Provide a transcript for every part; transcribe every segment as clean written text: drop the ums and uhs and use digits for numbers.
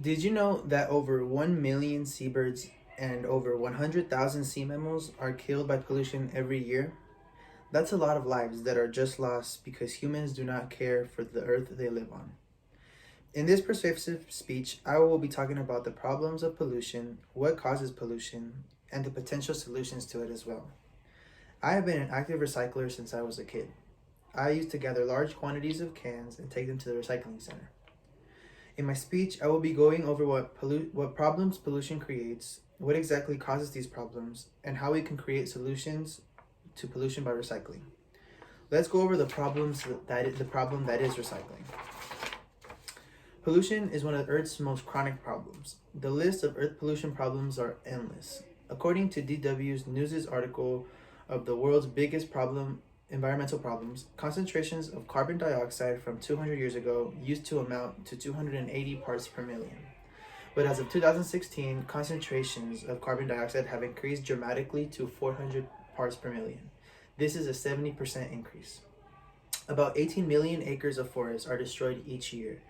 Did you know that over 1 million seabirds and over 100,000 sea mammals are killed by pollution every year? That's a lot of lives that are just lost because humans do not care for the earth they live on. In this persuasive speech, I will be talking about the problems of pollution, what causes pollution, and the potential solutions to it as well. I have been an active recycler since I was a kid. I used to gather large quantities of cans and take them to the recycling center. In my speech, I will be going over what problems pollution creates, what exactly causes these problems, and how we can create solutions to pollution by recycling. Let's go over the problem that is recycling. Pollution is one of Earth's most chronic problems. The list of Earth pollution problems are endless. According to DW's News' article of the world's biggest environmental problems, concentrations of carbon dioxide from 200 years ago used to amount to 280 parts per million. But as of 2016, concentrations of carbon dioxide have increased dramatically to 400 parts per million. This is a 70% increase. About 18 million acres of forests are destroyed each year.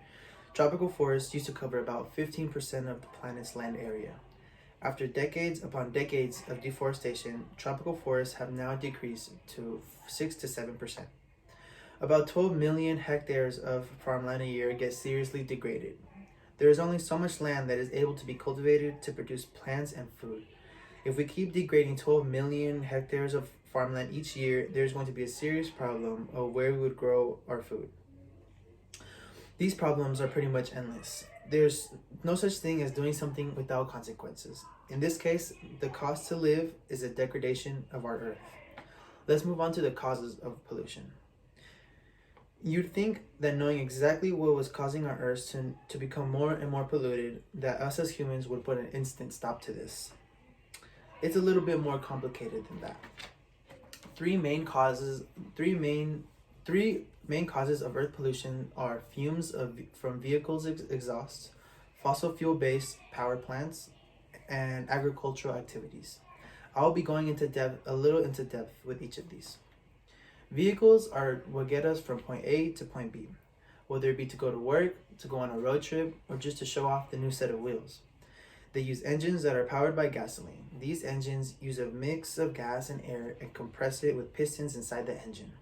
Tropical forests used to cover about 15% of the planet's land area. After decades upon decades of deforestation, tropical forests have now decreased to 6 to 7%. About 12 million hectares of farmland a year get seriously degraded. There is only so much land that is able to be cultivated to produce plants and food. If we keep degrading 12 million hectares of farmland each year, there's going to be a serious problem of where we would grow our food. These problems are pretty much endless. There's no such thing as doing something without consequences. In this case, the cost to live is a degradation of our earth. Let's move on to the causes of pollution. You'd think that knowing exactly what was causing our earth to become more and more polluted, that us as humans would put an instant stop to this. It's a little bit more complicated than that. Three main causes of earth pollution are fumes from vehicles' exhaust, fossil fuel-based power plants, and agricultural activities. I'll be going a little into depth with each of these. Vehicles are what get us from point A to point B, whether it be to go to work, to go on a road trip, or just to show off the new set of wheels. They use engines that are powered by gasoline. These engines use a mix of gas and air and compress it with pistons inside the engine.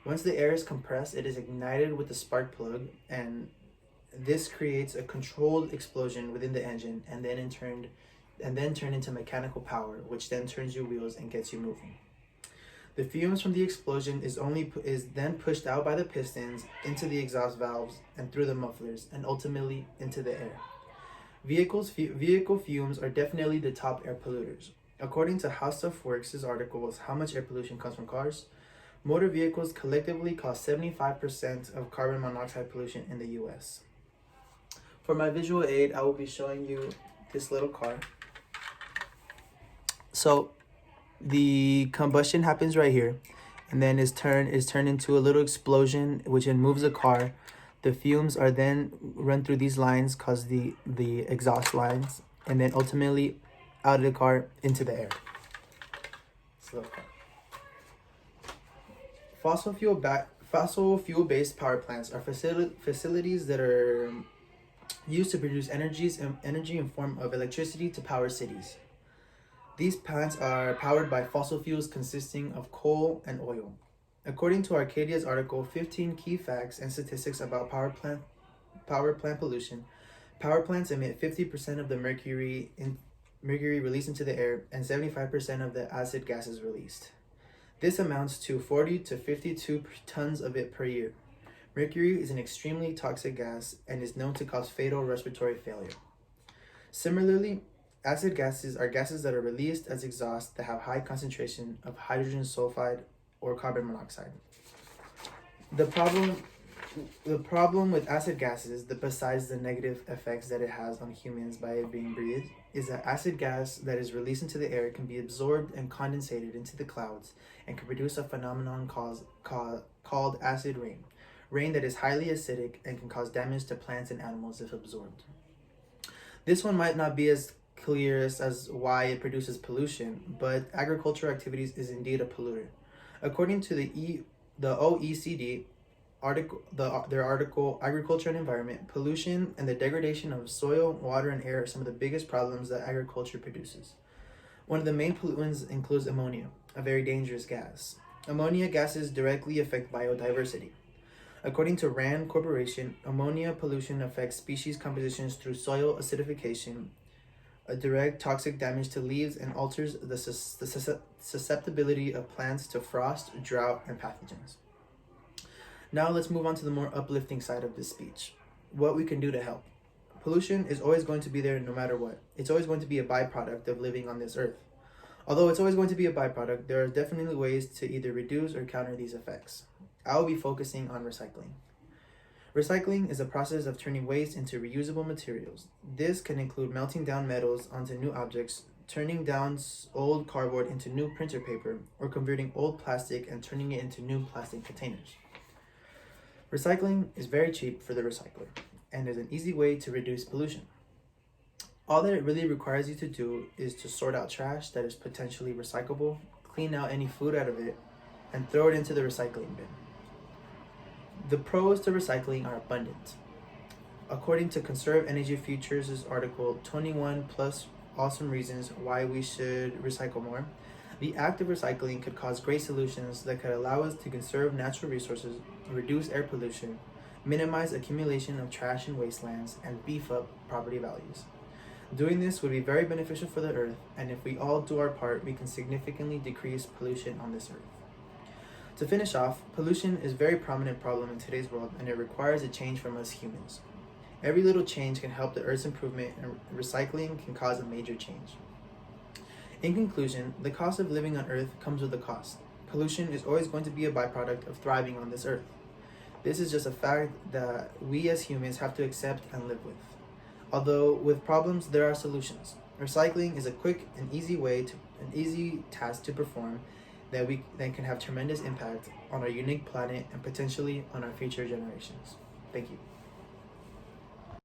Once the air is compressed, it is ignited with the spark plug, and this creates a controlled explosion within the engine, and then turn into mechanical power, which then turns your wheels and gets you moving. The fumes from the explosion is then pushed out by the pistons into the exhaust valves and through the mufflers, and ultimately into the air. Vehicle fumes are definitely the top air polluters. According to How Stuff Works' articles, How Much Air Pollution Comes from Cars, motor vehicles collectively cause 75% of carbon monoxide pollution in the US. For my visual aid, I will be showing you this little car. So the combustion happens right here, and then is turned into a little explosion, which then moves the car. The fumes are then run through these lines, cause the exhaust lines, and then ultimately out of the car into the air. Fossil fuel-based power plants are facilities that are used to produce energy in form of electricity to power cities. These plants are powered by fossil fuels consisting of coal and oil. According to Arcadia's article, 15 key facts and statistics about power plant pollution. Power plants emit 50% of the mercury released into the air and 75% of the acid gases released. This amounts to 40 to 52 tons of it per year. Mercury is an extremely toxic gas and is known to cause fatal respiratory failure. Similarly, acid gases are gases that are released as exhaust that have high concentration of hydrogen sulfide or carbon monoxide. The problem with acid gases, besides the negative effects that it has on humans by it being breathed, is that acid gas that is released into the air can be absorbed and condensated into the clouds and can produce a phenomenon called acid rain that is highly acidic and can cause damage to plants and animals if absorbed. This one might not be as clear as why it produces pollution, but agricultural activities is indeed a polluter. According to the OECD, their article, Agriculture and Environment, pollution and the degradation of soil, water, and air are some of the biggest problems that agriculture produces. One of the main pollutants includes ammonia, a very dangerous gas. Ammonia gases directly affect biodiversity. According to RAND Corporation, ammonia pollution affects species compositions through soil acidification, a direct toxic damage to leaves, and alters the susceptibility of plants to frost, drought, and pathogens. Now let's move on to the more uplifting side of this speech. What we can do to help. Pollution is always going to be there no matter what. It's always going to be a byproduct of living on this earth. Although it's always going to be a byproduct, there are definitely ways to either reduce or counter these effects. I will be focusing on recycling. Recycling is a process of turning waste into reusable materials. This can include melting down metals onto new objects, turning down old cardboard into new printer paper, or converting old plastic and turning it into new plastic containers. Recycling is very cheap for the recycler and is an easy way to reduce pollution. All that it really requires you to do is to sort out trash that is potentially recyclable, clean out any food out of it, and throw it into the recycling bin. The pros to recycling are abundant. According to Conserve Energy Futures' article, 21 plus awesome reasons why we should recycle more, the act of recycling could cause great solutions that could allow us to conserve natural resources, reduce air pollution, minimize accumulation of trash in wastelands, and beef up property values. Doing this would be very beneficial for the earth, and if we all do our part, we can significantly decrease pollution on this earth. To finish off, pollution is a very prominent problem in today's world, and it requires a change from us humans. Every little change can help the earth's improvement, and recycling can cause a major change. In conclusion, the cost of living on earth comes with a cost. Pollution is always going to be a byproduct of thriving on this earth. This is just a fact that we as humans have to accept and live with. Although with problems there are solutions. Recycling is a quick and easy task to perform that can have tremendous impact on our unique planet and potentially on our future generations. Thank you.